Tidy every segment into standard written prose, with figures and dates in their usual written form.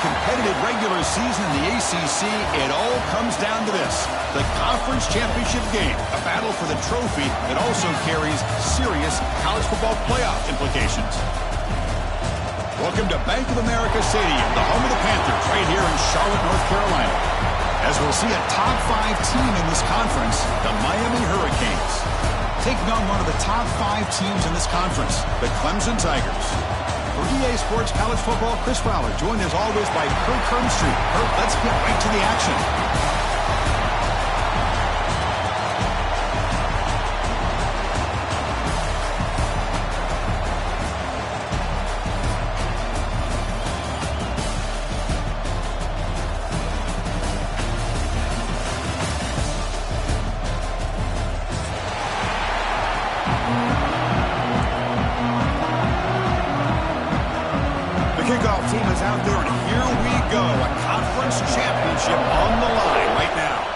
competitive regular season in the ACC, it all comes down to this: the conference championship game, a battle for the trophy that also carries serious college football playoff implications. Welcome to Bank of America Stadium, the home of the Panthers, right here in Charlotte, North Carolina. As we'll see a top 5 team in this conference, the Miami Hurricanes, taking on one of the top 5 teams in this conference, the Clemson Tigers. For EA Sports College Football, Chris Fowler, joined as always by Kurt Kernstreet. Kurt, let's get right to the action. Kickoff team is out there, and here we go. A conference championship on the line right now.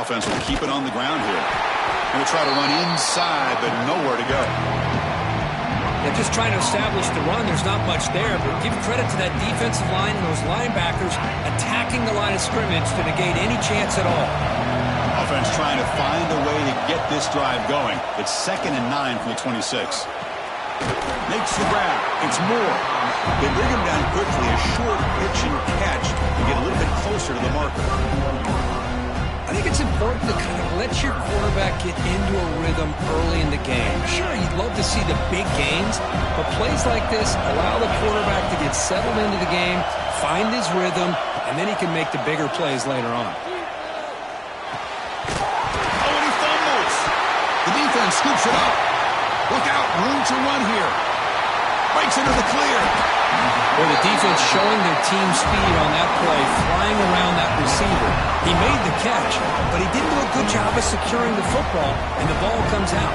Offense will keep it on the ground here. Going to try to run inside, but nowhere to go. They're just trying to establish the run. There's not much there, but give credit to that defensive line and those linebackers attacking the line of scrimmage to negate any chance at all. Offense trying to find a way to get this drive going. It's 2nd and 9 from the 26. Makes the grab. It's Moore. They bring him down quickly. A short pitch and catch to get a little bit closer to the marker. I think it's important to kind of let your quarterback get into a rhythm early in the game. Sure, you'd love to see the big gains, but plays like this allow the quarterback to get settled into the game, find his rhythm, and then he can make the bigger plays later on. Oh, and he fumbles. The defense scoops it up. Look out, room to run here. Breaks into the clear. Well, the defense showing their team speed on that play, flying around that receiver. He made the catch, but he didn't do a good job of securing the football, and the ball comes out.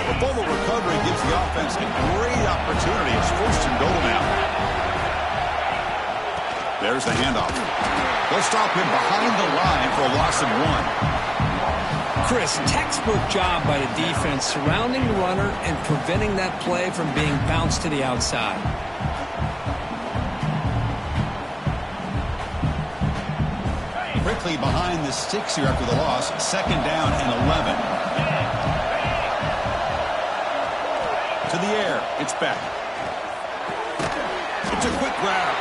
The fumble recovery gives the offense a great opportunity. It's 1st and goal now. There's the handoff. They'll stop him behind the line for a loss of 1. Chris, textbook job by the defense surrounding the runner and preventing that play from being bounced to the outside. Quickly behind the sticks here after the loss. 2nd down and 11. To the air. It's back. It's a quick grab.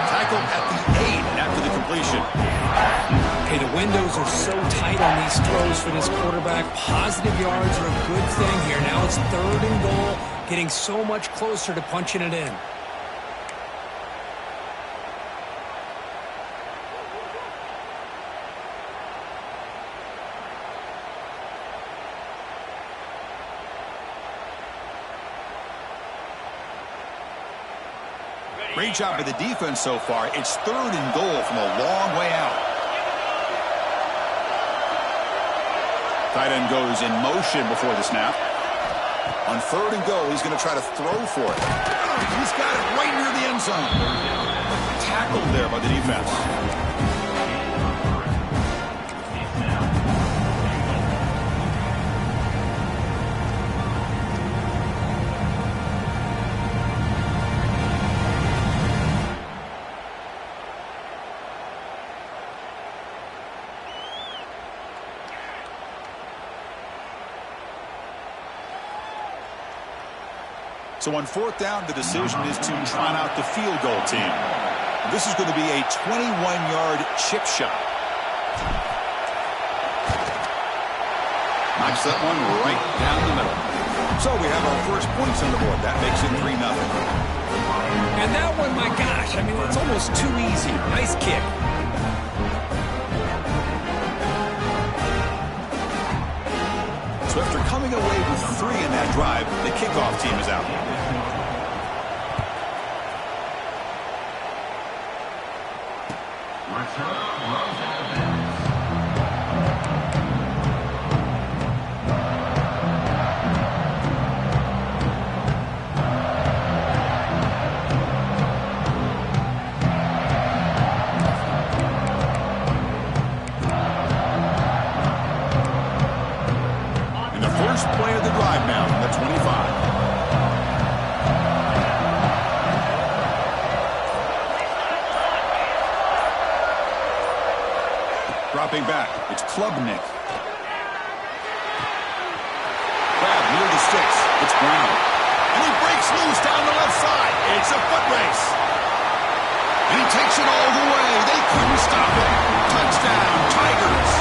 Tackled at the 8 after the completion. Okay, the windows are so tight on these throws for this quarterback. Positive yards are a good thing here. Now it's 3rd and goal, getting so much closer to punching it in. Great job by the defense so far. It's 3rd and goal from a long way out. Tight end goes in motion before the snap. On 3rd and goal, he's going to try to throw for it. He's got it right near the end zone. Tackled there by the defense. So on 4th down, the decision is to trot out the field goal team. This is going to be a 21-yard chip shot. Knocks that one right down the middle. So we have our first points on the board. That makes it 3-0. And that one, my gosh, I mean, it's almost too easy. Nice kick. So after coming away with 3 in that drive, the kickoff team is out. First play of the drive now from the 25. Dropping back, it's Klubnik. Grab near the sticks, it's Brown. And he breaks loose down the left side. It's a foot race. And he takes it all the way. They couldn't stop him. Touchdown, Tigers.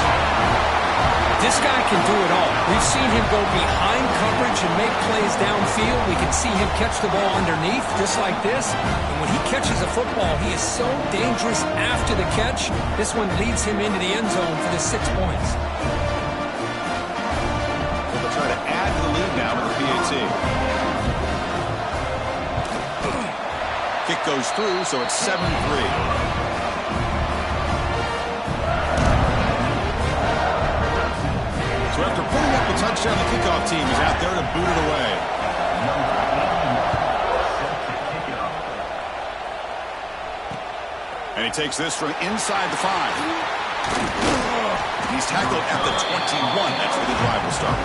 This guy can do it all. We've seen him go behind coverage and make plays downfield. We can see him catch the ball underneath just like this. And when he catches a football, he is so dangerous after the catch. This one leads him into the end zone for the 6 points. They'll try to add to the lead now with the PAT. Kick goes through, so it's 7-3. So after putting up a touchdown, the kickoff team is out there to boot it away. And he takes this from inside the 5. He's tackled at the 21. That's where the drive will start.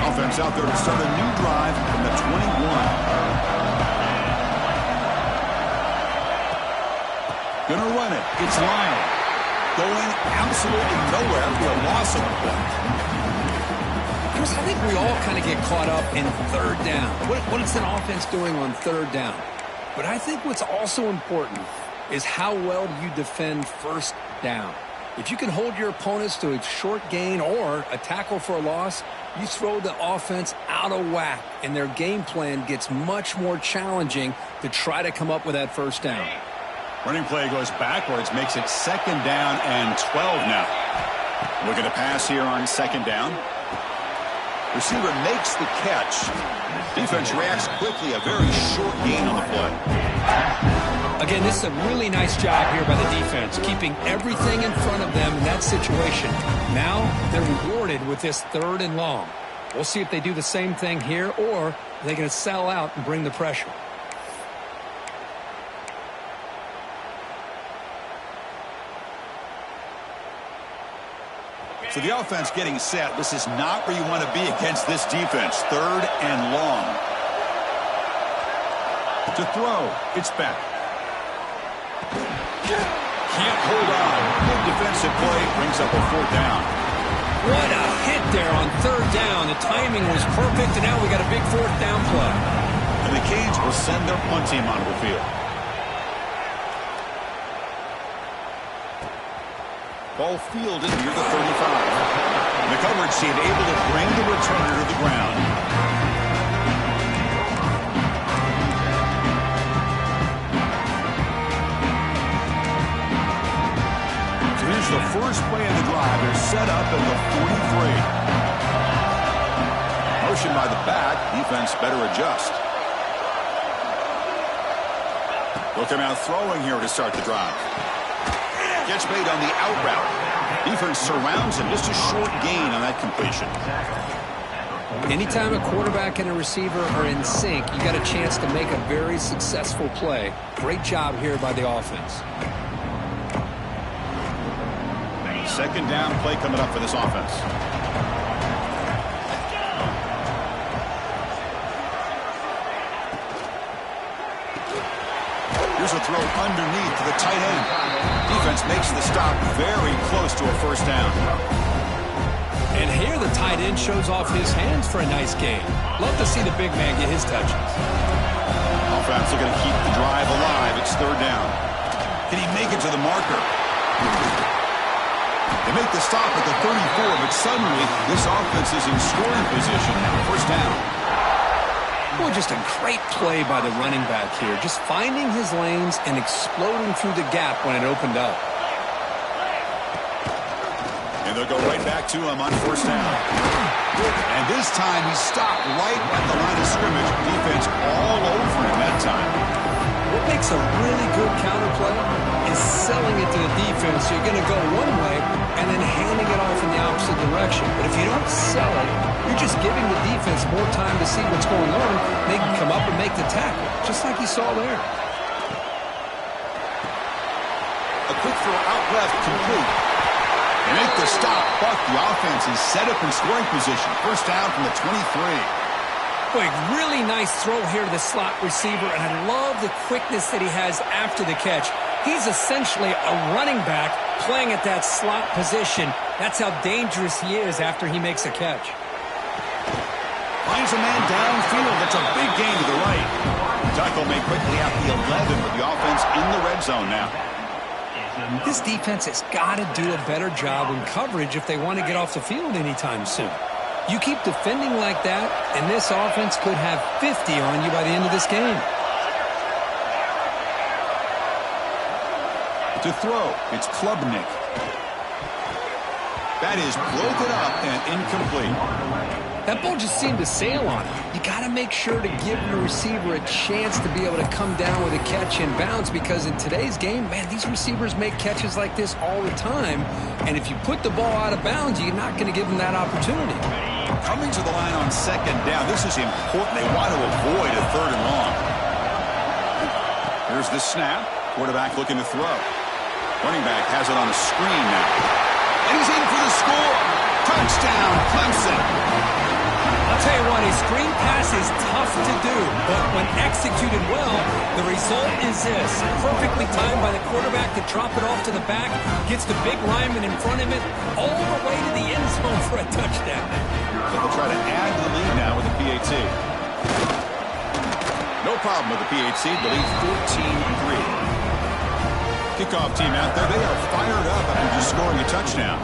Offense out there to start a new drive from the 21. Gonna run it. It's Lyon. Going absolutely nowhere after a loss of the play. Chris, I think we all kind of get caught up in third down. What is an offense doing on third down? But I think what's also important is how well you defend first down. If you can hold your opponents to a short gain or a tackle for a loss, you throw the offense out of whack, and their game plan gets much more challenging to try to come up with that first down. Running play goes backwards, makes it 2nd down and 12 now. Look at the pass here on 2nd down. Receiver makes the catch. Defense reacts quickly, a very short gain on the play. Again, this is a really nice job here by the defense, keeping everything in front of them in that situation. Now they're rewarded with this 3rd and long. We'll see if they do the same thing here, or they're going to sell out and bring the pressure. So the offense getting set. This is not where you want to be against this defense. 3rd and long. To throw, it's back. Can't hold on. Good defensive play brings up a 4th down. What a hit there on 3rd down. The timing was perfect, and now we got a big 4th down play. And the Canes will send their punt team onto the field. Ball fielded near the 35. And the coverage team able to bring the returner to the ground. So here's the first play of the drive. They're set up at the 43. Motion by the back. Defense better adjust. They'll come out throwing here to start the drive. Gets made on the out route. Defense surrounds him. Just a short gain on that completion. Anytime a quarterback and a receiver are in sync, you got a chance to make a very successful play. Great job here by the offense. 2nd down play coming up for this offense. Here's a throw underneath to the tight end. Defense makes the stop very close to a 1st down. And here the tight end shows off his hands for a nice gain. Love to see the big man get his touches. Offense are going to keep the drive alive. It's 3rd down. Can he make it to the marker? They make the stop at the 34, but suddenly this offense is in scoring position now. 1st down. Boy, just a great play by the running back here. Just finding his lanes and exploding through the gap when it opened up. And they'll go right back to him on first down. And this time he stopped right at the line of scrimmage. Defense all over him that time. What makes a really good counter play is selling it to the defense. You're going to go one way and then handing it off in the opposite direction. But if you don't sell it, you're just giving the defense more time to see what's going on. They can come up and make the tackle, just like you saw there. A quick throw out left, complete. They make the stop, but the offense is set up in scoring position. First down from the 23. Boy, really nice throw here to the slot receiver, and I love the quickness that he has after the catch. He's essentially a running back playing at that slot position. That's how dangerous he is after he makes a catch. Finds a man downfield. That's a big gain to the right. Tackle made quickly at the 11, but the offense in the red zone now. This defense has got to do a better job in coverage if they want to get off the field anytime soon. You keep defending like that, and this offense could have 50 on you by the end of this game. To throw, it's Klubnik. That is broken up and incomplete. That ball just seemed to sail on him. You got to make sure to give the receiver a chance to be able to come down with a catch and bounce, because in today's game, man, these receivers make catches like this all the time. And if you put the ball out of bounds, you're not going to give them that opportunity. Coming to the line on second down. This is important. They want to avoid a third and long. Here's the snap. Quarterback looking to throw. Running back has it on a screen now. And he's in for the score. Touchdown, Clemson. I'll tell you what, a screen pass is tough to do, but when executed well, the result is this. Perfectly timed by the quarterback to drop it off to the back, gets the big lineman in front of it, all the way to the end zone for a touchdown. So they'll try to add to the lead now with the PAT. No problem with the PAT. The lead 14-3. Kickoff team out there. They are fired up after just scoring a touchdown.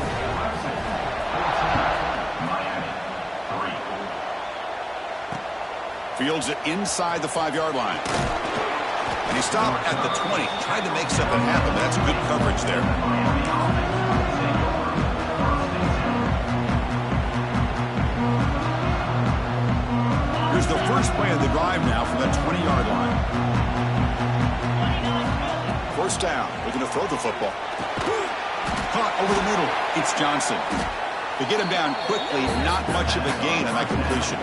Fields it inside the 5-yard line. And he stopped at the 20. Tried to make something happen, but that's good coverage there. Here's the first play of the drive now from that 20-yard line. First down. Looking to throw the football. Caught over the middle. It's Johnson. To get him down quickly, not much of a gain on that completion.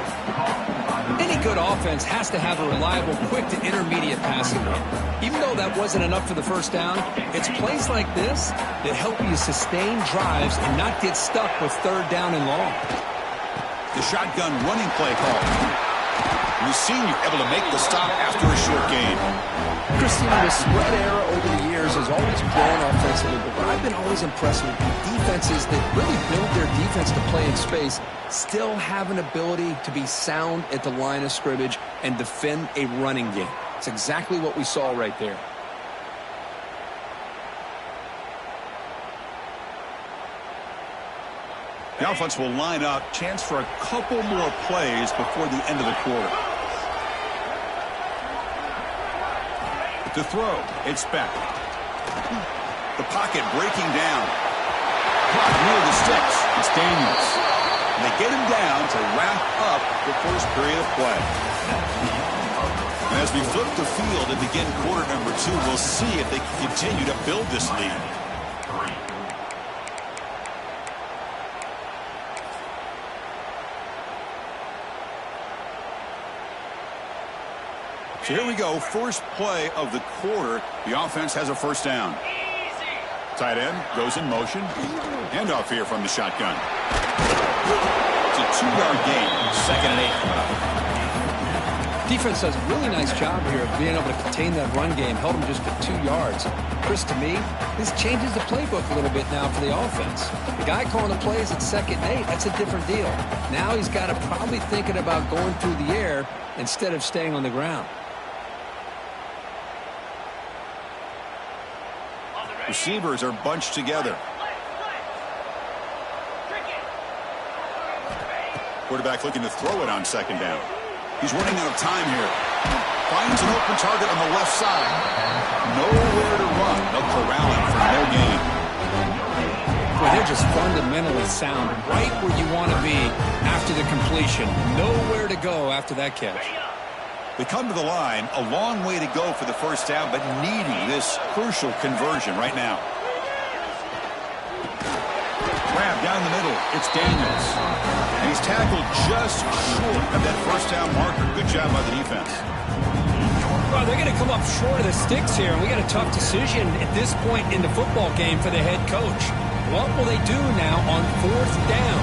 Any good offense has to have a reliable, quick to intermediate passing game. Even though that wasn't enough for the first down, it's plays like this that help you sustain drives and not get stuck with third down and long. The shotgun running play call. The senior able to make the stop after a short gain. Christian, the spread era over the years has always grown offensively, but what I've been always impressed with defenses that really build their defense to play in space still have an ability to be sound at the line of scrimmage and defend a running game. It's exactly what we saw right there. The offense will line up. Chance for a couple more plays before the end of the quarter. To throw, it's Beck. The pocket breaking down. Caught near the sticks. It's Daniels. And they get him down to wrap up the first period of play. And as we flip the field and begin quarter number 2, we'll see if they can continue to build this lead. So here we go, first play of the quarter. The offense has a first down. Tight end goes in motion. Handoff here from the shotgun. It's a 2-yard gain. 2nd and 8. Defense does a really nice job here of being able to contain that run game. Held him just to 2 yards. Chris, to me, this changes the playbook a little bit now for the offense. The guy calling the plays at 2nd and 8, that's a different deal. Now he's got to probably thinking about going through the air instead of staying on the ground. Receivers are bunched together. Quarterback looking to throw it on 2nd down. He's running out of time here. Finds an open target on the left side. Nowhere to run. They'll corral him for no gain. Well, they're just fundamentally sound, right where you want to be after the completion. Nowhere to go after that catch. They come to the line, a long way to go for the first down, but needing this crucial conversion right now. Grab down the middle. It's Daniels. And he's tackled just short of that first down marker. Good job by the defense. Well, they're going to come up short of the sticks here, and we got a tough decision at this point in the football game for the head coach. What will they do now on fourth down?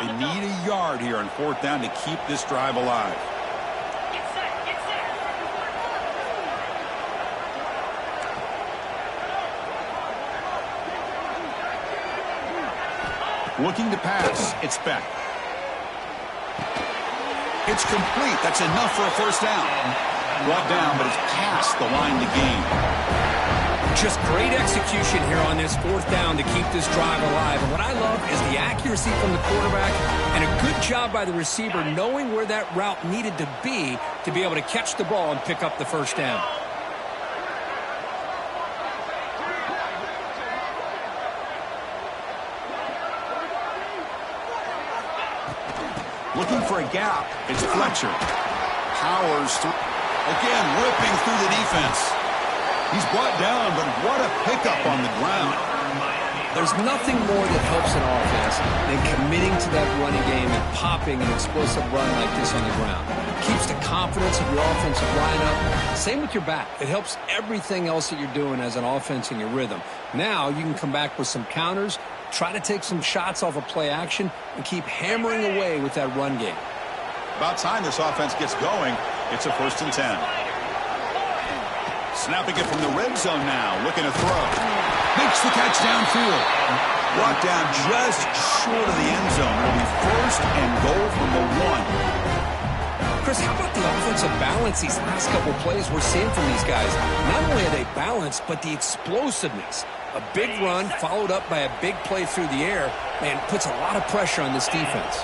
They need a yard here on fourth down to keep this drive alive. Looking to pass. It's Beck. It's complete. That's enough for a first down. Brought down, but it's past the line to gain. Just great execution here on this fourth down to keep this drive alive. And what I love is the accuracy from the quarterback and a good job by the receiver knowing where that route needed to be able to catch the ball and pick up the first down. Looking for a gap. It's Fletcher. Powers through. Again, ripping through the defense. He's brought down, but what a pickup on the ground. There's nothing more that helps an offense than committing to that running game and popping an explosive run like this on the ground. It keeps the confidence of your offensive lineup. Same with your back. It helps everything else that you're doing as an offense in your rhythm. Now you can come back with some counters, try to take some shots off of play action, and keep hammering away with that run game. About time this offense gets going. It's a 1st and 10. Snapping it from the red zone now. Looking to throw. Makes the catch downfield. Brought down just short of the end zone. Will be 1st and goal from the 1. Chris, how about the offensive balance these last couple plays we're seeing from these guys? Not only are they balanced, but the explosiveness. A big run followed up by a big play through the air, man, puts a lot of pressure on this defense.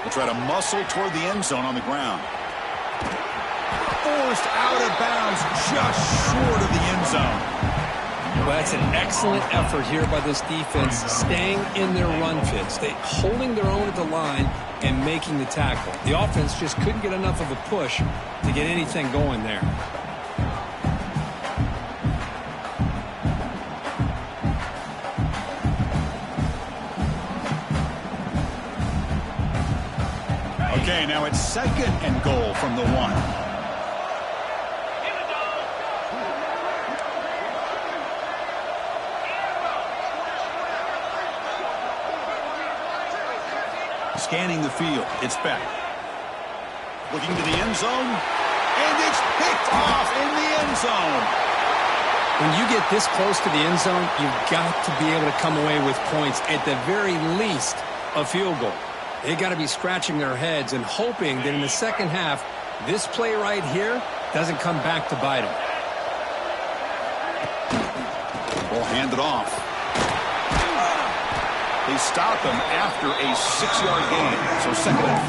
We'll try to muscle toward the end zone on the ground. Forced out of bounds just short of the end zone. Well, that's an excellent effort here by this defense, staying in their run fits. They holding their own at the line and making the tackle. The offense just couldn't get enough of a push to get anything going there. Okay, now it's 2nd and goal from the 1. Scanning the field, it's Beck. Looking to the end zone, and it's picked off in the end zone. When you get this close to the end zone, you've got to be able to come away with points, at the very least, a field goal. They got to be scratching their heads and hoping that in the second half, this play right here doesn't come back to bite them. Ball handed off. They stop him after a 6-yard gain, so 2nd and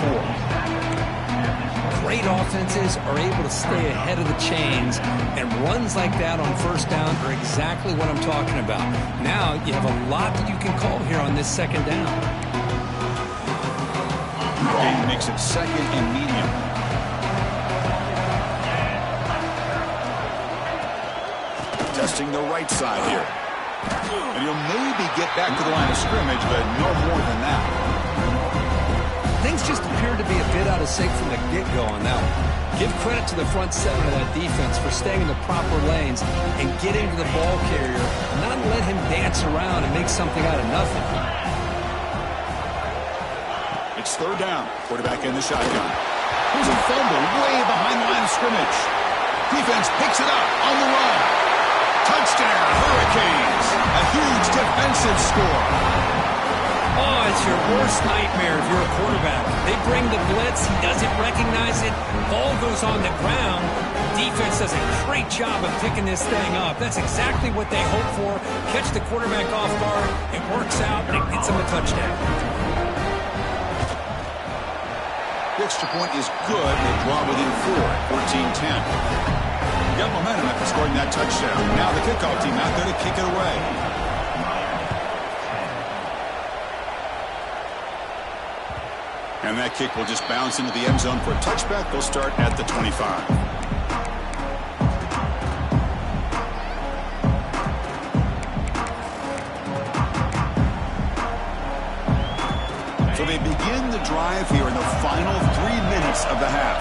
4. Great offenses are able to stay ahead of the chains, and runs like that on first down are exactly what I'm talking about. Now you have a lot that you can call here on this 2nd down. Game makes it 2nd and medium. Testing the right side here. And he'll maybe get back to the line of scrimmage, but no more than that. Things just appeared to be a bit out of sync from the get-go on that one. Give credit to the front seven of that defense for staying in the proper lanes and getting to the ball carrier, not let him dance around and make something out of nothing. It's 3rd down. Quarterback in the shotgun. There's a fumble way behind the line of scrimmage. Defense picks it up on the run. Touchdown, Hurricanes. A huge defensive score. Oh, it's your worst nightmare if you're a quarterback. They bring the blitz. He doesn't recognize it. Ball goes on the ground. Defense does a great job of picking this thing up. That's exactly what they hope for. Catch the quarterback off guard. It works out, and it gets him a touchdown. The extra point is good. They draw within 4 at 14-10. Got momentum after scoring that touchdown. Now the kickoff team out there to kick it away. And that kick will just bounce into the end zone for a touchback. They'll start at the 25. So they begin the drive here in the final 3 minutes of the half.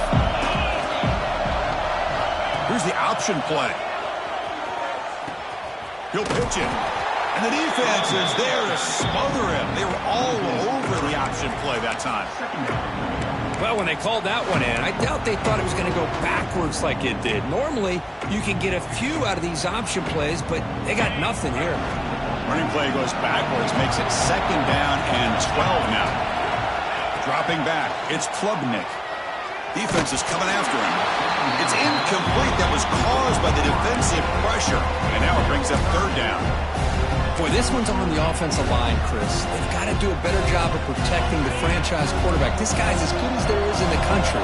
Here's the option play. He'll pitch it. And the defense is there to smother him. They were all over the option play that time. Well, when they called that one in, I doubt they thought it was going to go backwards like it did. Normally, you can get a few out of these option plays, but they got nothing here. Running play goes backwards, makes it 2nd down and 12 now. Dropping back, it's Klubnik. Defense is coming after him. It's incomplete. That was caused by the defensive pressure. And now it brings up 3rd down. Boy, this one's on the offensive line, Chris. They've got to do a better job of protecting the franchise quarterback. This guy's as good as there is in the country,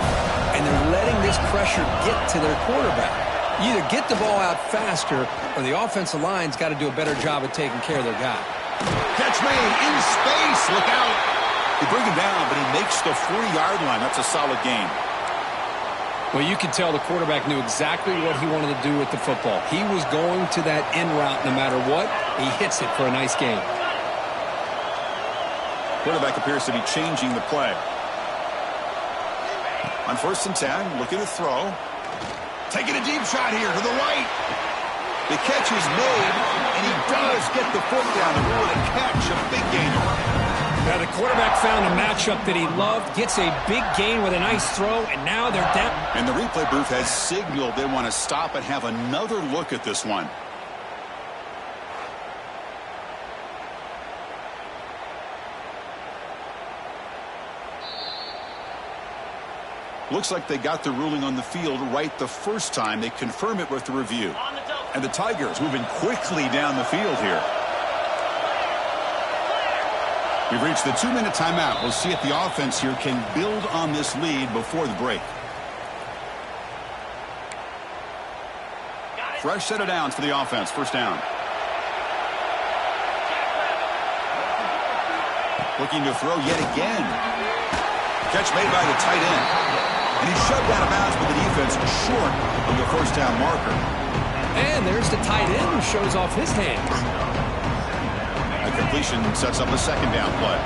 and they're letting this pressure get to their quarterback. You either get the ball out faster, or the offensive line's got to do a better job of taking care of their guy. Catch made in space. Look out. They bring him down, but he makes the 40-yard line. That's a solid gain. Well, you could tell the quarterback knew exactly what he wanted to do with the football. He was going to that in route no matter what. He hits it for a nice gain. Quarterback appears to be changing the play. On 1st and 10, looking to throw. Taking a deep shot here to the right. The catch is made, and he does get the foot down. And what a catch, a big gainer. Now the quarterback found a matchup that he loved, gets a big gain with a nice throw, and now they're down. And the replay booth has signaled they want to stop and have another look at this one. Looks like they got the ruling on the field right the first time. They confirm it with the review. And the Tigers moving quickly down the field here. We've reached the 2-minute timeout. We'll see if the offense here can build on this lead before the break. Fresh set of downs for the offense. 1st down. Looking to throw yet again. Catch made by the tight end. And he's shoved out of bounds with the defense short of the 1st down marker. And there's the tight end who shows off his hands. A completion sets up a 2nd down play.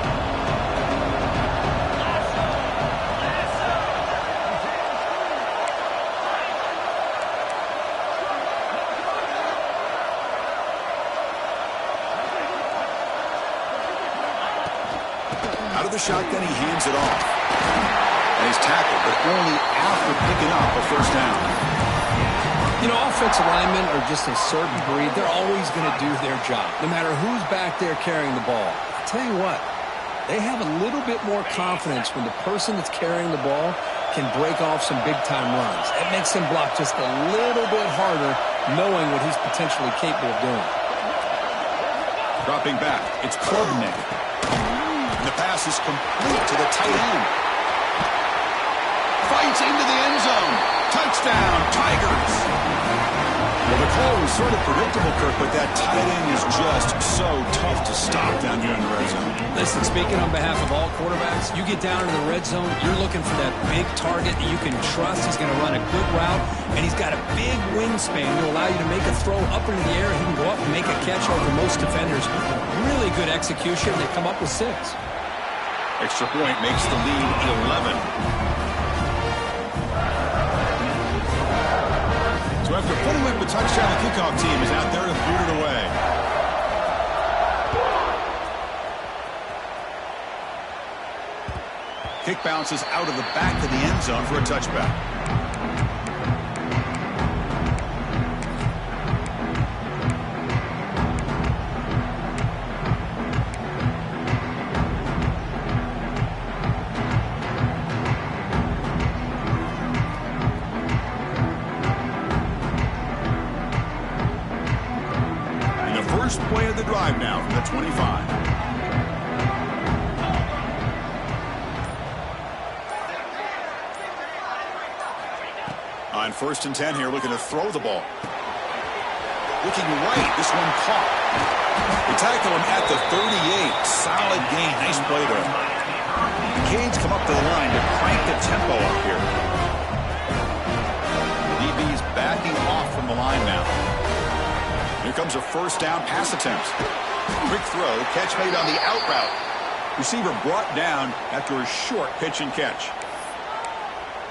Out of the shotgun, he hands it off. And he's tackled, but only after picking up a 1st down. You know, offensive linemen are just a certain breed. They're always going to do their job, no matter who's back there carrying the ball. I'll tell you what, they have a little bit more confidence when the person that's carrying the ball can break off some big-time runs. That makes him block just a little bit harder, knowing what he's potentially capable of doing. Dropping back, it's Klubnik. The pass is complete to the tight end. Fights into the end zone. Touchdown, Tigers. Well, the call was sort of predictable, Kirk, but that tight end is just so tough to stop down here in the red zone. Listen, speaking on behalf of all quarterbacks, you get down into the red zone, you're looking for that big target that you can trust. He's going to run a good route, and he's got a big wingspan to allow you to make a throw up into the air. He can go up and make a catch over most defenders. Really good execution. They come up with 6. Extra point makes the lead 11. So after putting up the touchdown, the kickoff team is out there to boot it away. Kick bounces out of the back of the end zone for a touchback. play of the drive now from the 25. On 1st and 10 here, looking to throw the ball. Looking right, this one caught. They tackle him at the 38. Solid gain. Nice play there. The Canes come up to the line to crank the tempo up here. DB's backing off from the line now. Here comes a 1st down pass attempt. Quick throw, catch made on the out route. Receiver brought down after a short pitch and catch.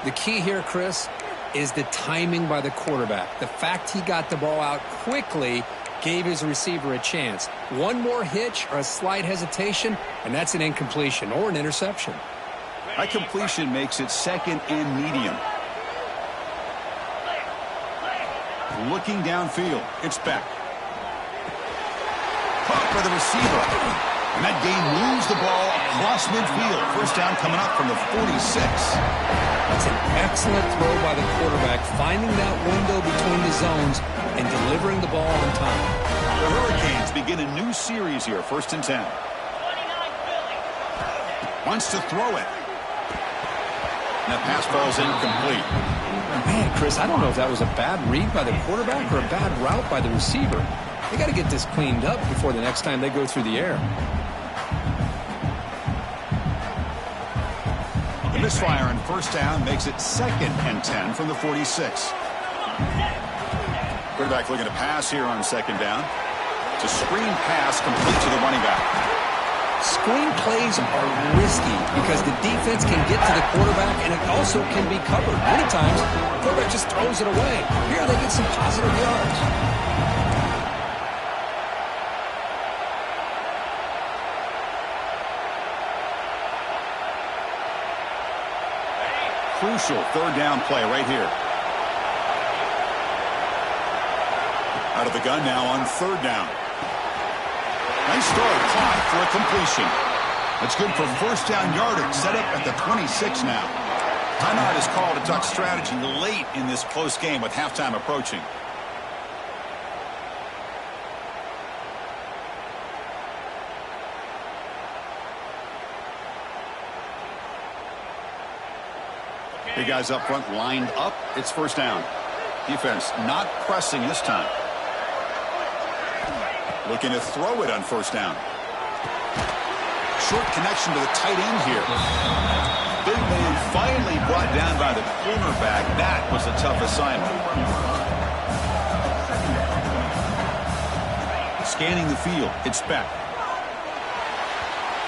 The key here, Chris, is the timing by the quarterback. The fact he got the ball out quickly gave his receiver a chance. One more hitch or a slight hesitation, and that's an incompletion or an interception. That completion makes it 2nd and medium. Looking downfield, it's back. Caught by the receiver. And that game moves the ball across midfield. 1st down coming up from the 46. That's an excellent throw by the quarterback, finding that window between the zones and delivering the ball on time. The Hurricanes begin a new series here, 1st and 10. Wants to throw it. And that pass falls incomplete. Man, Chris, I don't know if that was a bad read by the quarterback or a bad route by the receiver. They got to get this cleaned up before the next time they go through the air. The misfire on 1st down makes it 2nd and 10 from the 46. Quarterback looking to pass here on 2nd down. It's a screen pass complete to the running back. Screen plays are risky because the defense can get to the quarterback and it also can be covered. Many times, the quarterback just throws it away. Here they get some positive yards. Crucial 3rd down play right here. Out of the gun now on 3rd down. Nice throw, caught for a completion. That's good for 1st down yardage. Set up at the 26 now. Timeout is called to talk strategy late in this close game with halftime approaching. Big guys up front lined up. It's 1st down. Defense not pressing this time. Looking to throw it on 1st down. Short connection to the tight end here. Big man finally brought down by the cornerback. That was a tough assignment. Scanning the field. It's back.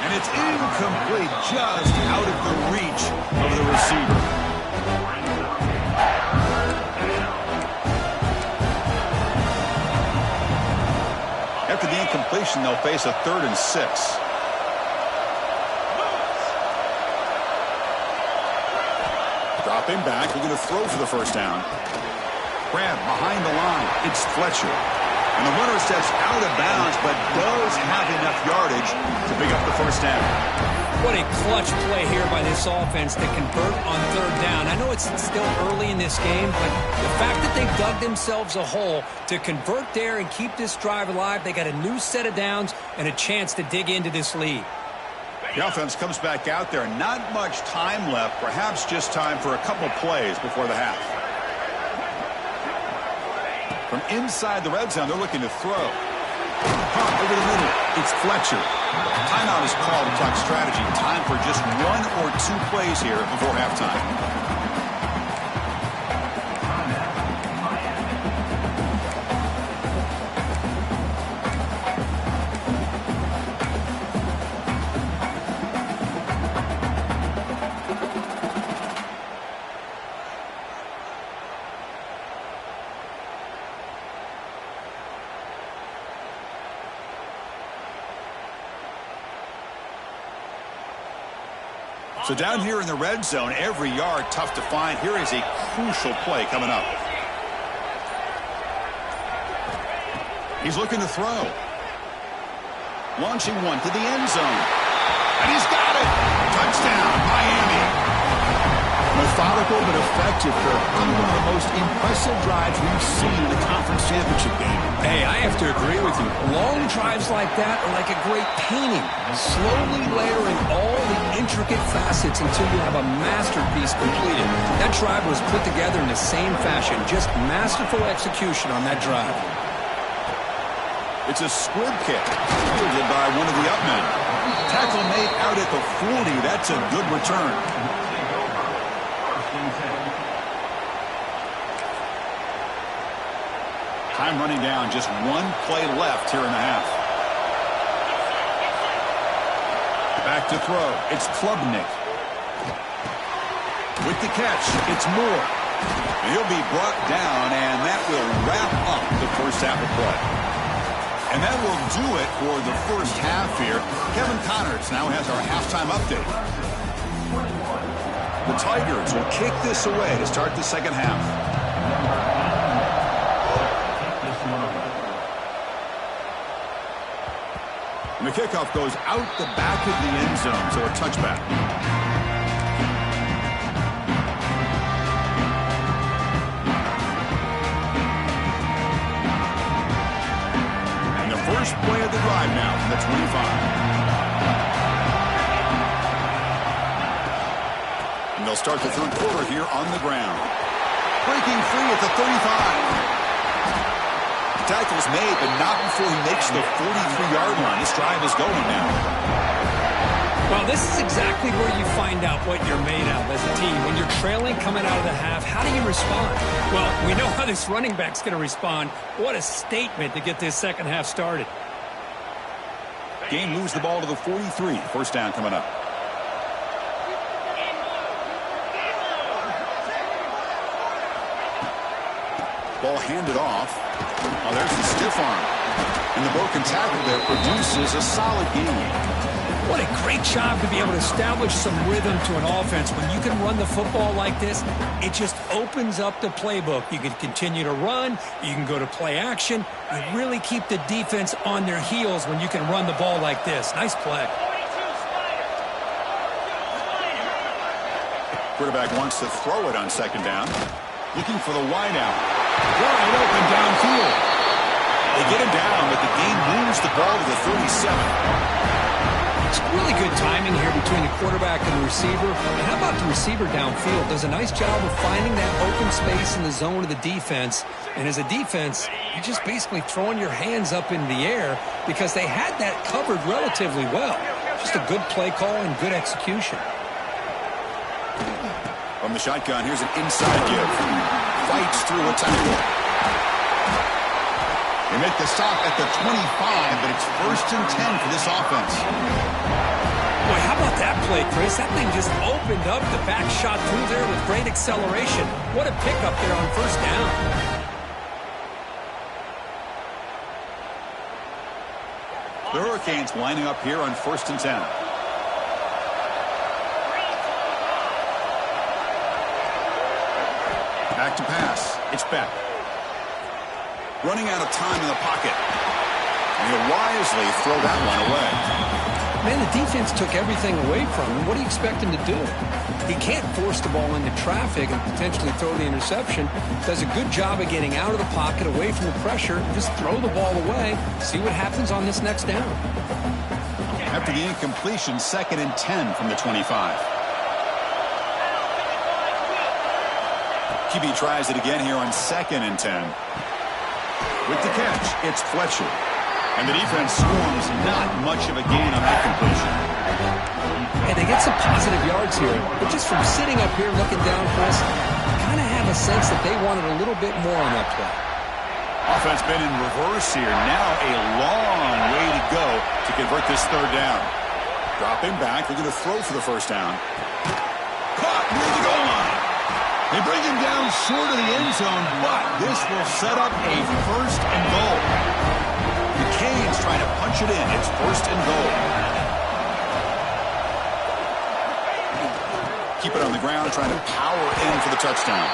And it's incomplete, just out of the reach of the receiver. After the incompletion, they'll face a 3rd and 6. Dropping back, we're going to throw for the 1st down. Grab behind the line. It's Fletcher. And the runner steps out of bounds, but does have enough yardage to pick up the 1st down. What a clutch play here by this offense to convert on 3rd down. I know it's still early in this game, but the fact that they've dug themselves a hole to convert there and keep this drive alive, they got a new set of downs and a chance to dig into this lead. The offense comes back out there. Not much time left, perhaps just time for a couple plays before the half. From inside the red zone, they're looking to throw. Pump over the middle. It's Fletcher. Timeout is called to talk strategy. Time for just 1 or 2 plays here before halftime. So down here in the red zone, every yard tough to find. Here is a crucial play coming up. He's looking to throw. Launching one to the end zone. And he's got it. Touchdown, Miami. Methodical but effective, Kirk. Probably one of the most impressive drives we've seen in a conference championship game. Hey, I have to agree with you. Long drives like that are like a great painting, slowly layering all the intricate facets until you have a masterpiece completed. That drive was put together in the same fashion, just masterful execution on that drive. It's a squib kick, fielded by one of the up men. Tackle made out at the 40. That's a good return. Time running down, just one play left here in the half. Back to throw. It's Klubnik. With the catch, it's Moore. And he'll be brought down, and that will wrap up the first half of play. And that will do it for the first half here. Kevin Connors now has our halftime update. The Tigers will kick this away to start the second half. And the kickoff goes out the back of the end zone, so a touchback. And the first play of the drive now from the 25. And they'll start the third quarter here on the ground. Breaking free at the 35. Tackle's made, but not before he makes the 43-yard line. This drive is going now. Well, this is exactly where you find out what you're made of as a team. When you're trailing coming out of the half, how do you respond? Well, we know how this running back's going to respond. What a statement to get this second half started. Game moves the ball to the 43. First down coming up. Ball handed off. Oh, there's the stiff arm. And the broken tackle there produces a solid gain. What a great job to be able to establish some rhythm to an offense. When you can run the football like this, it just opens up the playbook. You can continue to run. You can go to play action. You really keep the defense on their heels when you can run the ball like this. Nice play. Quarterback wants to throw it on second down. Looking for the wideout. Wide open downfield. They get him down, but the game moves the ball to the 37. It's really good timing here between the quarterback and the receiver. And how about the receiver downfield? Does a nice job of finding that open space in the zone of the defense. And as a defense, you're just basically throwing your hands up in the air because they had that covered relatively well. Just a good play call and good execution. From the shotgun, here's an inside give. Fights through a tackle. They make the stop at the 25, but it's 1st and 10 for this offense. Boy, how about that play, Chris? That thing just opened up the back shot through there with great acceleration. What a pickup there on first down. The Hurricanes lining up here on 1st and 10. Back to pass. It's Beck. Running out of time in the pocket. And he'll wisely throw that one away. Man, the defense took everything away from him. What do you expect him to do? He can't force the ball into traffic and potentially throw the interception. Does a good job of getting out of the pocket, away from the pressure. Just throw the ball away. See what happens on this next down. After the incompletion, 2nd and 10 from the 25. QB tries it again here on 2nd and 10. With the catch, it's Fletcher. And the defense swarms not much of a gain on that completion. And they get some positive yards here. But just from sitting up here looking down, Chris, kind of have a sense that they wanted a little bit more on that play. Offense been in reverse here. Now a long way to go to convert this 3rd down. Dropping back. They're going to throw for the first down. Caught near the goal line. They bring him down short of the end zone, but this will set up a 1st and goal. The Canes trying to punch it in. It's 1st and goal. Keep it on the ground, trying to power in for the touchdown.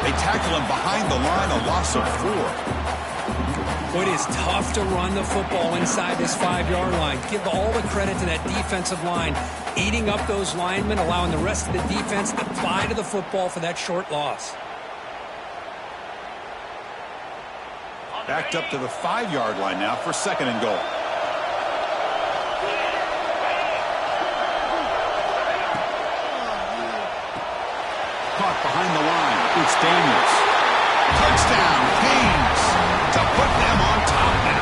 They tackle him behind the line, a loss of 4. Well, it is tough to run the football inside this 5-yard line. Give all the credit to that defensive line, eating up those linemen, allowing the rest of the defense to fly to the football for that short loss. Backed up to the 5-yard line now for 2nd and goal. Caught behind the line. It's Daniels. Touchdown, Canes, to put them on top now.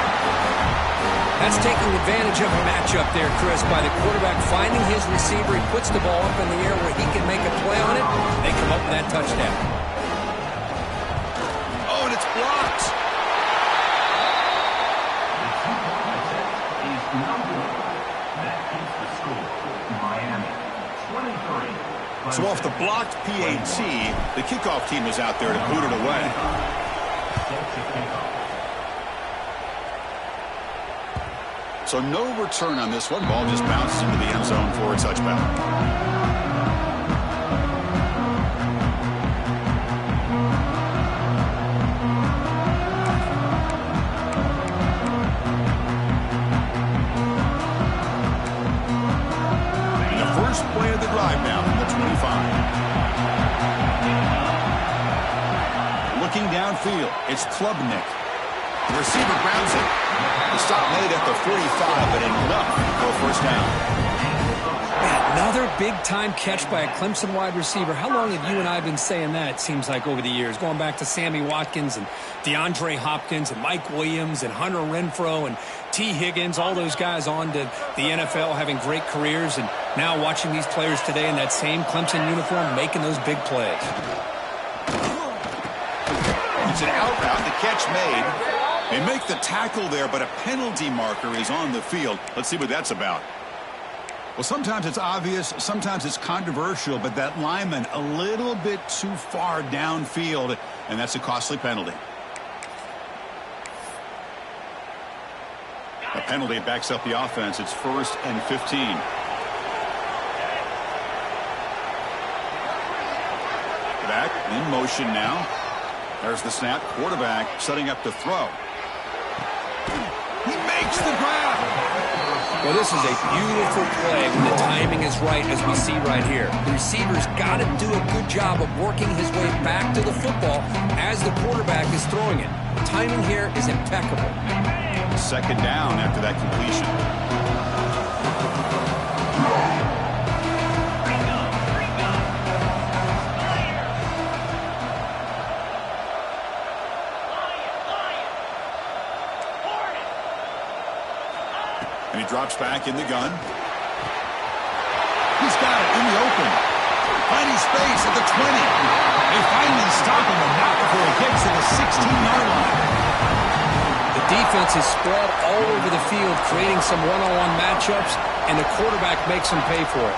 That's taking advantage of a matchup there, Chris, by the quarterback finding his receiver. He puts the ball up in the air where he can make a play on it. They come up with that touchdown. Oh, and it's blocked. Miami, 23. So off the blocked PAT, the kickoff team is out there to boot it away. So no return on this one. Ball just bounces into the end zone for a touchback. Play of the drive now from the 25. Looking downfield, it's Klubnik. The receiver grabs it. The stop made at the 45, but enough for a first down. Another big-time catch by a Clemson wide receiver. How long have you and I been saying that, it seems like, over the years? Going back to Sammy Watkins and DeAndre Hopkins and Mike Williams and Hunter Renfrow and T. Higgins, all those guys on to the NFL having great careers, and now watching these players today in that same Clemson uniform making those big plays. It's an out route, the catch made. They make the tackle there, but a penalty marker is on the field. Let's see what that's about. Well, sometimes it's obvious, sometimes it's controversial, but that lineman a little bit too far downfield, and that's a costly penalty. A penalty backs up the offense. It's 1st and 15. Back in motion now. There's the snap. Quarterback setting up to throw. He makes the grab. Well, this is a beautiful play when the timing is right, as we see right here. The receiver's got to do a good job of working his way back to the football as the quarterback is throwing it. The timing here is impeccable. 2nd down after that completion. And he drops back in the gun. He's got it in the open. Finding space at the 20. They finally stop him, but not before he gets to the 16-yard line. The defense is spread all over the field, creating some one-on-one matchups, and the quarterback makes them pay for it.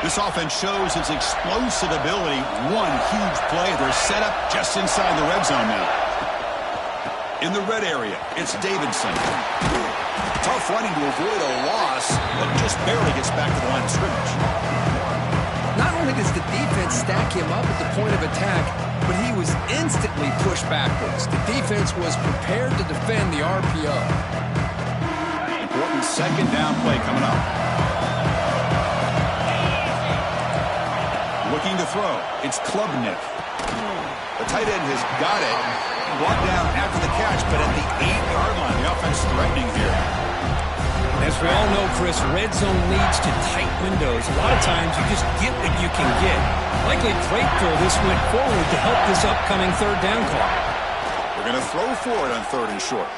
This offense shows its explosive ability. One huge play. They're set up just inside the red zone now. In the red area, it's Davidson. Tough running to avoid a loss, but just barely gets back to the line of scrimmage. Not only does the defense stack him up at the point of attack, but he was instantly pushed backwards. The defense was prepared to defend the RPO. Important 2nd down play coming up. Looking to throw. It's Klubnik. The tight end has got it. Brought down after the catch, but at the 8-yard line, the offense threatening here. As we all know, Chris, red zone leads to tight windows. A lot of times you just get what you can get. Likely grateful this went forward to help this upcoming 3rd down call. We're going to throw for it on 3rd and short.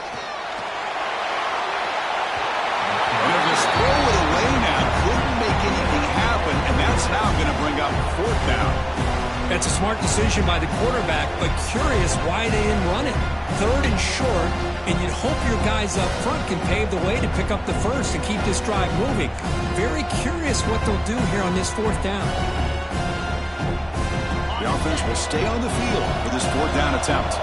They'll just throw it away now. Couldn't make anything happen, and that's now going to bring up 4th down. That's a smart decision by the quarterback, but curious why they didn't run it. 3rd and short, and you'd hope your guys up front can pave the way to pick up the first and keep this drive moving. Very curious what they'll do here on this 4th down. The offense will stay on the field for this 4th down attempt.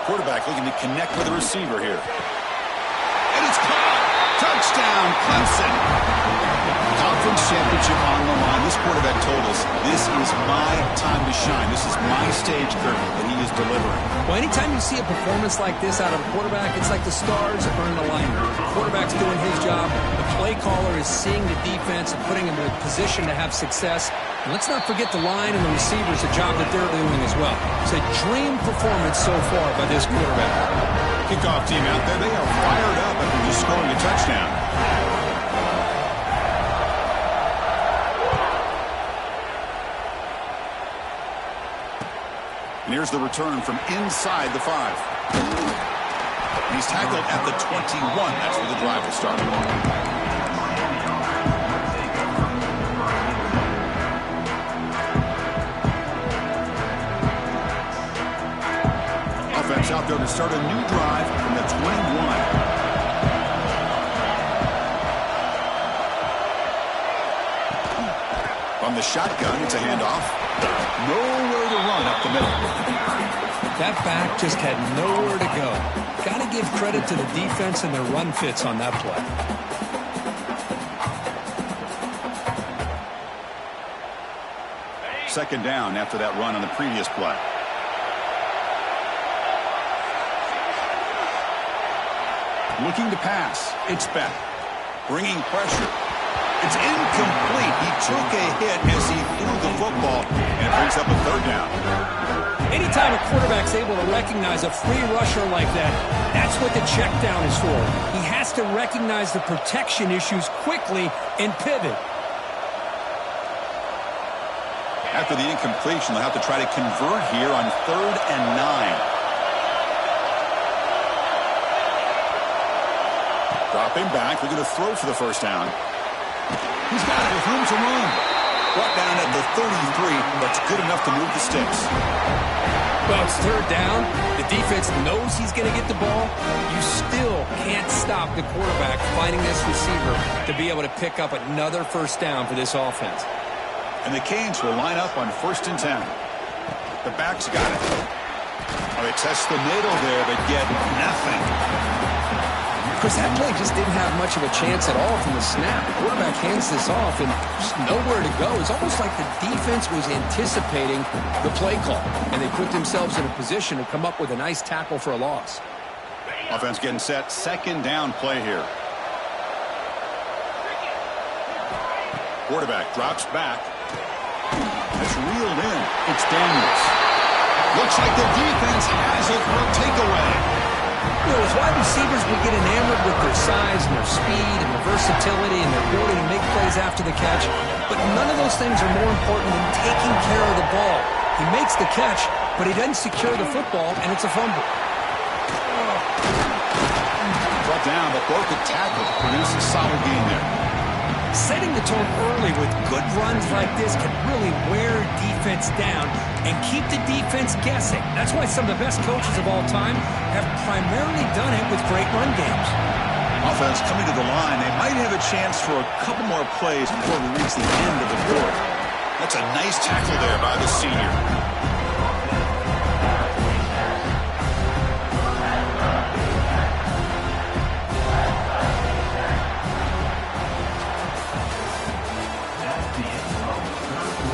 Quarterback looking to connect with the receiver here. And it's caught! Touchdown, Clemson. Conference championship on the line. This quarterback told us, this is my time to shine. This is my stage curtain that he is delivering. Well, anytime you see a performance like this out of a quarterback, it's like the stars are in alignment. The quarterback's doing his job. The play caller is seeing the defense and putting him in a position to have success. And let's not forget the line and the receivers, the job that they're doing as well. It's a dream performance so far by this quarterback. Kickoff team out there, they are fired up after just scoring a touchdown. And here's the return from inside the 5. He's tackled at the 21. That's where the drive will start. Offense out there to start a new drive from the 21. From the shotgun, it's a handoff. Nowhere to run up the middle. That back just had nowhere to go. Got to give credit to the defense and their run fits on that play. Second down after that run on the previous play. Looking to pass. It's Beck. Bringing pressure. It's incomplete. He took a hit as he threw the football, and it brings up a third down. Anytime a quarterback's able to recognize a free rusher like that, that's what the check down is for. He has to recognize the protection issues quickly and pivot. After the incompletion, they'll have to try to convert here on 3rd and 9. Dropping back, they're going to throw for the first down. He's got it with room to run. Brought down at the 33, that's good enough to move the sticks. Well, it's 3rd down. The defense knows he's going to get the ball. You still can't stop the quarterback finding this receiver to be able to pick up another first down for this offense. And the Canes will line up on 1st and 10. The back's got it. Oh, they test the middle there, but get nothing. Because that play just didn't have much of a chance at all from the snap. The quarterback hands this off and just nowhere to go. It's almost like the defense was anticipating the play call, and they put themselves in a position to come up with a nice tackle for a loss. Offense getting set. 2nd down play here. Quarterback drops back. It's reeled in. It's Daniels. Looks like the defense has it for a takeaway. You know, as wide receivers, we get enamored with their size and their speed and their versatility and their ability to make plays after the catch. But none of those things are more important than taking care of the ball. He makes the catch, but he doesn't secure the football, and it's a fumble. Brought down, but broke the tackle. Produce a solid game there. Setting the tone early with good runs like this can really wear defense down and keep the defense guessing. That's why some of the best coaches of all time have primarily done it with great run games. Offense coming to the line. They might have a chance for a couple more plays before we reach the end of the 4th. That's a nice tackle there by the senior.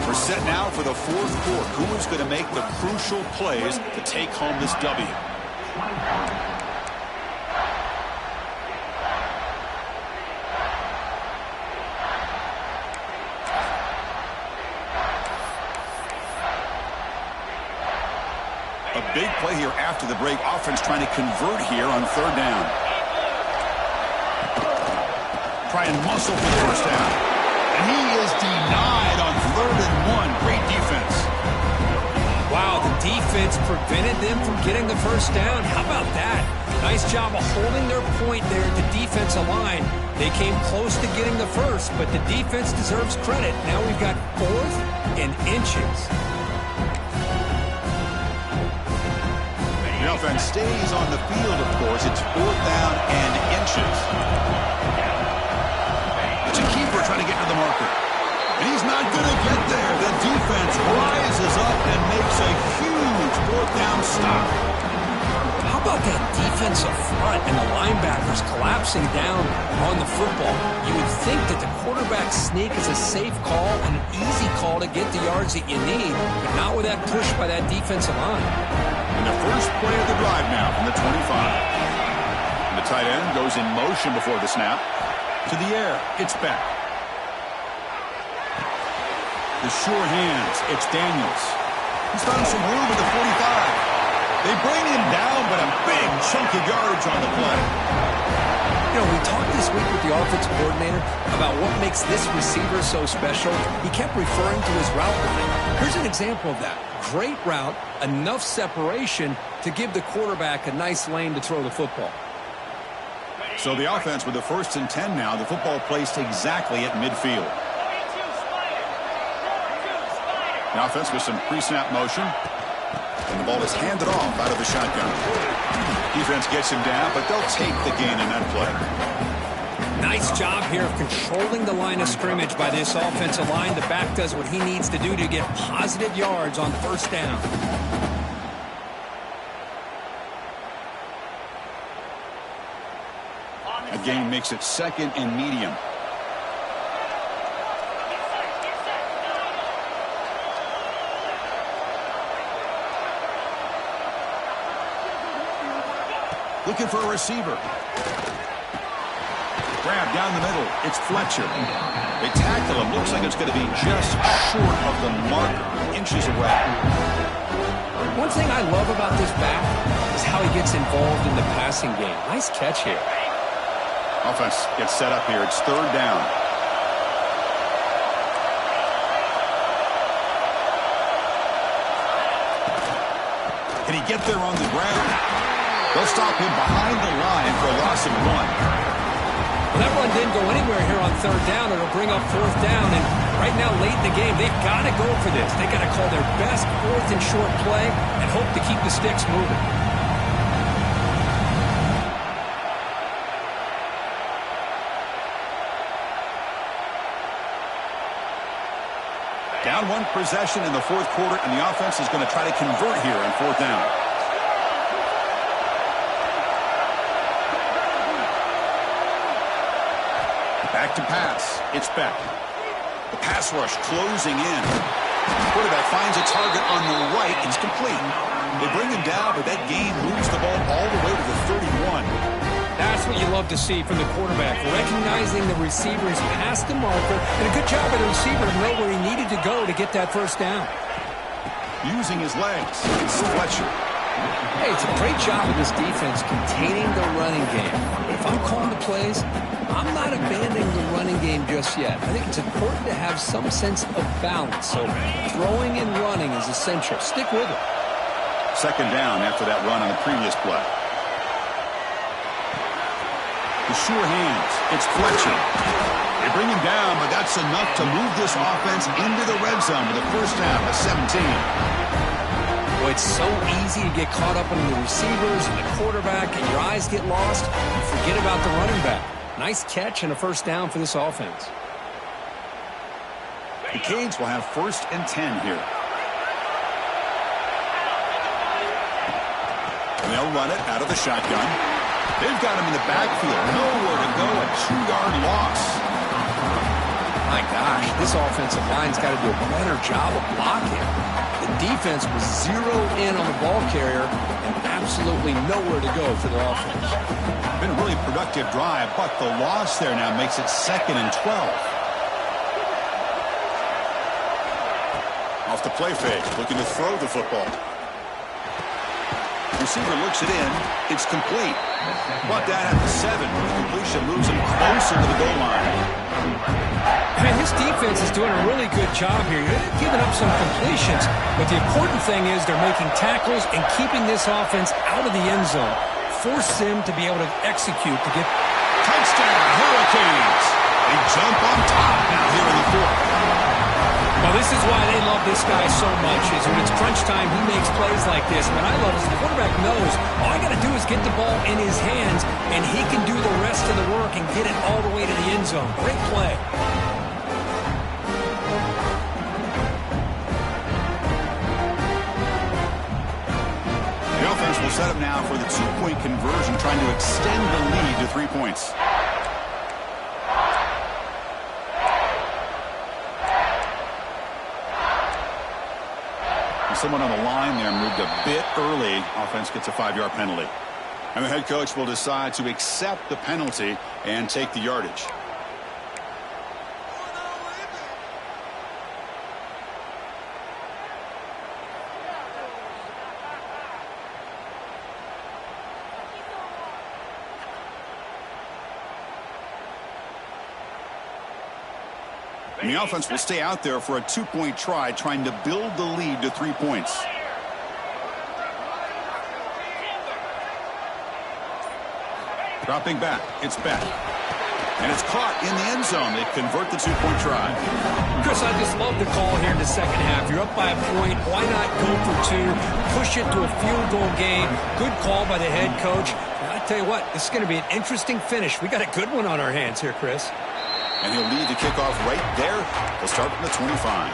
We're set now for the 4th quarter. Who is going to make the crucial plays to take home this W? A big play here after the break. Offense trying to convert here on 3rd down. Try and muscle for the first down. And he is denied on 3rd and 1. Great defense. Wow, the defense prevented them from getting the first down. How about that? Nice job of holding their point there at the defensive line. They came close to getting the first, but the defense deserves credit. Now we've got 4th and inches. The offense stays on the field, of course. It's 4th down and inches. It's a keeper trying to get to the marker. And he's not going to get there. The defense rises up and makes a huge 4th down stop. How about that defensive front and the linebackers collapsing down on the football? You would think that the quarterback sneak is a safe call and an easy call to get the yards that you need, but not with that push by that defensive line. And the first play of the drive now from the 25. And the tight end goes in motion before the snap. To the air, it's Beck. The sure hands, it's Daniels. He's found some room at the 45. They bring him down, but a big chunk of yards on the play. You know, we talked this week with the offensive coordinator about what makes this receiver so special. He kept referring to his route line. Here's an example of that. Great route, enough separation to give the quarterback a nice lane to throw the football. So the offense with the 1st and 10 now, the football placed exactly at midfield. The offense with some pre-snap motion. And the ball is handed off out of the shotgun. Defense gets him down, but they'll take the gain in that play. Nice job here of controlling the line of scrimmage by this offensive line. The back does what he needs to do to get positive yards on 1st down. A gain makes it 2nd and medium. Looking for a receiver. Grab down the middle. It's Fletcher. They tackle him. Looks like it's going to be just short of the marker, inches away. One thing I love about this back is how he gets involved in the passing game. Nice catch here. Offense gets set up here. It's 3rd down. Can he get there on the ground? They'll stop him behind the line for a loss of 1. Well, that run didn't go anywhere here on 3rd down. It'll bring up 4th down. And right now, late in the game, they've got to go for this. They've got to call their best 4th and short play and hope to keep the sticks moving. Down 1 possession in the 4th quarter, and the offense is going to try to convert here on 4th down. Back to pass. It's Beck. The pass rush closing in. Quarterback finds a target on the right. It's complete. They bring him down, but that gain moves the ball all the way to the 31. That's what you love to see from the quarterback, recognizing the receiver's past the marker, and a good job by the receiver to know where he needed to go to get that 1st down. Using his legs, it's Fletcher. Hey, it's a great job of this defense containing the running game. But if I'm calling the plays, I'm not abandoning the running game just yet. I think it's important to have some sense of balance. So throwing and running is essential. Stick with it. 2nd down after that run on the previous play. The sure hands. It's Fletcher. They bring him down, but that's enough to move this offense into the red zone with a 1st down to 17. Well, it's so easy to get caught up in the receivers and the quarterback, and your eyes get lost. You forget about the running back. Nice catch and a 1st down for this offense. The Canes will have 1st and 10 here. And they'll run it out of the shotgun. They've got him in the backfield. Nowhere to go. A 2-yard loss. My gosh, this offensive line's got to do a better job of blocking. The defense was zeroed in on the ball carrier and absolutely nowhere to go for their offense. Been a really productive drive, but the loss there now makes it 2nd and 12. Off the play fake, looking to throw the football. Receiver looks it in. It's complete. Brought down at the 7. The completion moves him closer to the goal line. Man, this defense is doing a really good job here. They're giving up some completions, but the important thing is they're making tackles and keeping this offense out of the end zone. Force them to be able to execute to get... Touchdown, Hurricanes! They jump on top now here in the 4th. Well, this is why they love this guy so much, is when it's crunch time, he makes plays like this. What I love is the quarterback knows all I got to do is get the ball in his hands, and he can do the rest of the work and get it all the way to the end zone. Great play. set up now for the two-point conversion, trying to extend the lead to 3 points. Someone on the line there moved a bit early. Offense gets a 5-yard penalty. And the head coach will decide to accept the penalty and take the yardage. And the offense will stay out there for a 2-point try, trying to build the lead to 3 points. Dropping back, it's back. And it's caught in the end zone. They convert the 2-point try. Chris, I just love the call here in the second half. You're up by a point. Why not go for 2? Push it to a field goal game. Good call by the head coach. And I tell you what, this is going to be an interesting finish. We got a good one on our hands here, Chris. And he'll lead the kickoff right there. They'll start from the 25.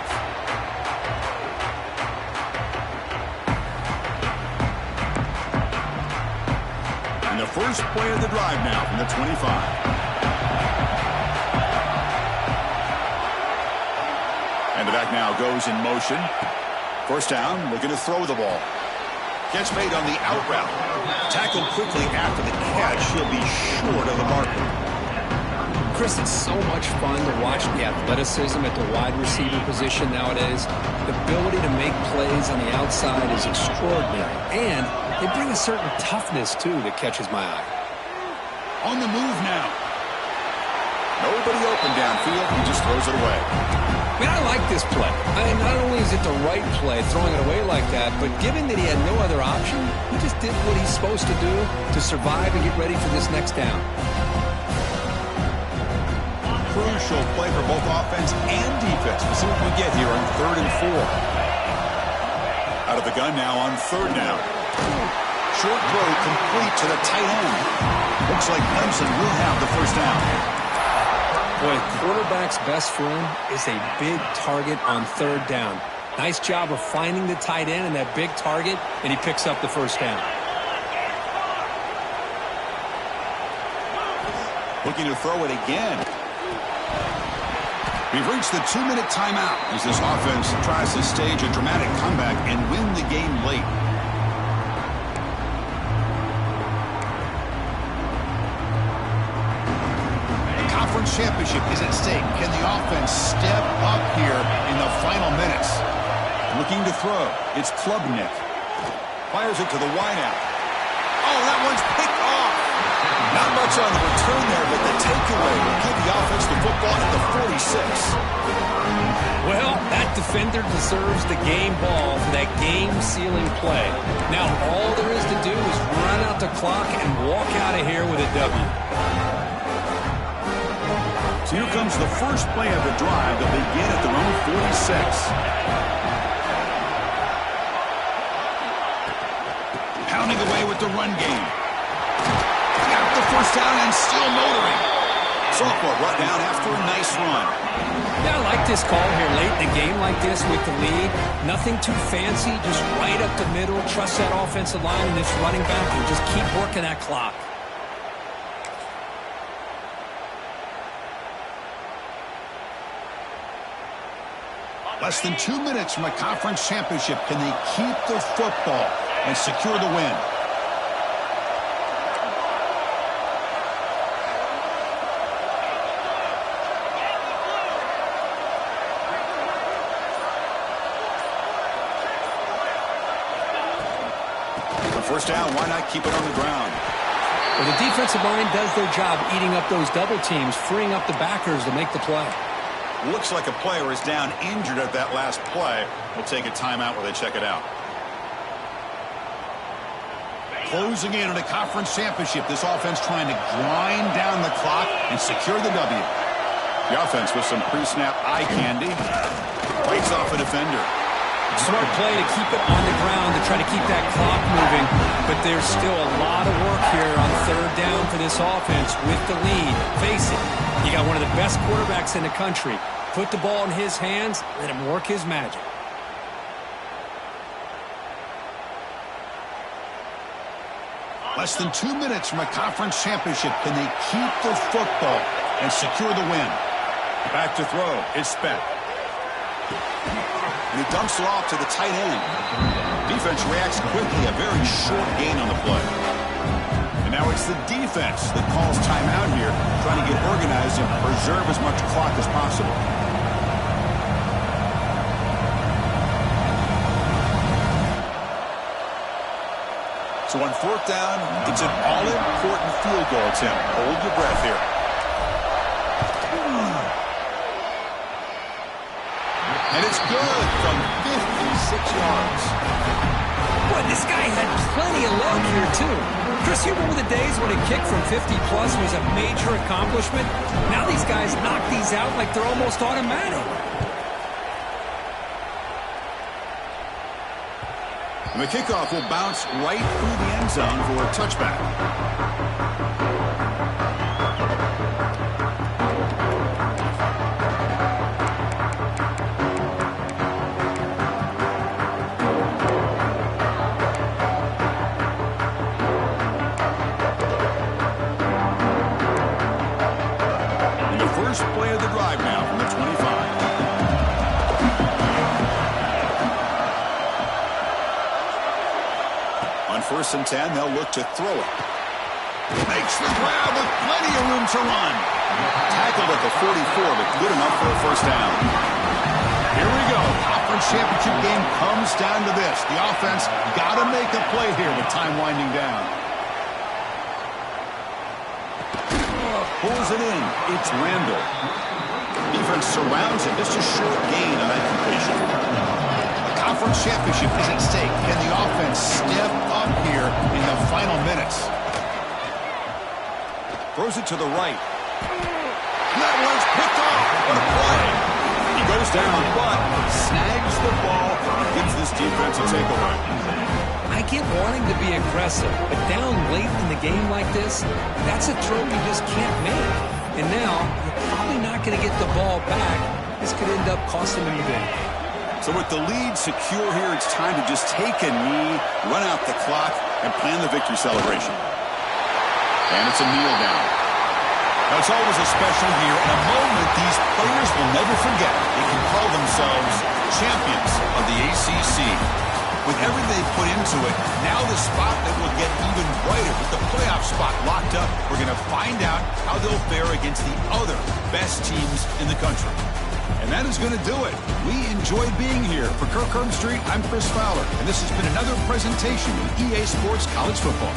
And the first play of the drive now from the 25. And the back now goes in motion. First down, looking to throw the ball. Catch made on the out route. Tackled quickly after the catch. He'll be short of the marker. Chris, it's so much fun to watch the athleticism at the wide receiver position nowadays. The ability to make plays on the outside is extraordinary. And they bring a certain toughness, too, that catches my eye. On the move now. Nobody open downfield. He just throws it away. Man, I like this play. Not only is it the right play, throwing it away like that, but given that he had no other option, he just did what he's supposed to do to survive and get ready for this next down. Crucial play for both offense and defense. We'll see what we get here on 3rd and 4. Out of the gun now on 3rd down. Short throw complete to the tight end. Looks like Clemson will have the first down. Boy, quarterback's best friend is a big target on 3rd down. Nice job of finding the tight end and that big target, and he picks up the first down. Looking to throw it again. We've reached the 2-minute timeout as this offense tries to stage a dramatic comeback and win the game late. The conference championship is at stake. Can the offense step up here in the final minutes? Looking to throw. It's Klubnik. Fires it to the wideout. Oh, that one's picked off. Not much on the return there, but the takeaway will give the offense the football at the 46. Well, that defender deserves the game ball for that game-sealing play. Now, all there is to do is run out the clock and walk out of here with a W. So here comes the first play of the drive to begin at their own 46. Pounding away with the run game. First down and still motoring. Sophomore brought down after a nice run. Yeah, I like this call here late in the game like this with the lead. Nothing too fancy, just right up the middle. Trust that offensive line and this running back and just keep working that clock. Less than 2 minutes from a conference championship. Can they keep the football and secure the win? First down, why not keep it on the ground? Well, the defensive line does their job eating up those double teams, freeing up the backers to make the play. Looks like a player is down injured at that last play. We'll take a timeout where they check it out. Closing in on a conference championship, this offense trying to grind down the clock and secure the W. The offense with some pre-snap eye candy. Fights off a defender. Smart play to keep it on the ground to try to keep that clock moving. But there's still a lot of work here on 3rd down for this offense with the lead. Face it, you got one of the best quarterbacks in the country. Put the ball in his hands, let him work his magic. Less than 2 minutes from a conference championship. Can they keep the football and secure the win? Back to throw. It's spent. And he dumps it off to the tight end. Defense reacts quickly. A very short gain on the play. And now it's the defense that calls timeout here, trying to get organized and preserve as much clock as possible. So on fourth down, it's an all-important field goal attempt. Hold your breath here. And it's good from 56 yards. Boy, this guy had plenty of luck here, too. Chris, you remember the days when a kick from 50-plus was a major accomplishment? Now these guys knock these out like they're almost automatic. And the kickoff will bounce right through the end zone for a touchback. First play of the drive now from the 25. On 1st and 10, they'll look to throw it. Makes the grab with plenty of room to run. Tackled at the 44, but good enough for a first down. Here we go. Conference championship game comes down to this. The offense got to make a play here with time winding down. Pulls it in. It's Randall. Defense surrounds him. Just a short gain on that completion. A conference championship is at stake. Can the offense step up here in the final minutes? Throws it to the right. That one's picked off. What a play. He goes down, but snags the ball and gives this defense a takeaway. I get wanting to be aggressive, but down late in the game like this, that's a throw you just can't make. And now, you're probably not going to get the ball back. This could end up costing them the game. So with the lead secure here, it's time to just take a knee, run out the clock, and plan the victory celebration. And it's a kneel down. Now, it's always a special year, and a moment these players will never forget. They can call themselves champions of the ACC. With everything they put into it, now the spotlight will get even brighter. With the playoff spot locked up, we're going to find out how they'll fare against the other best teams in the country. And that is going to do it. We enjoyed being here. For Kirk Street, I'm Chris Fowler, and this has been another presentation of EA Sports College Football.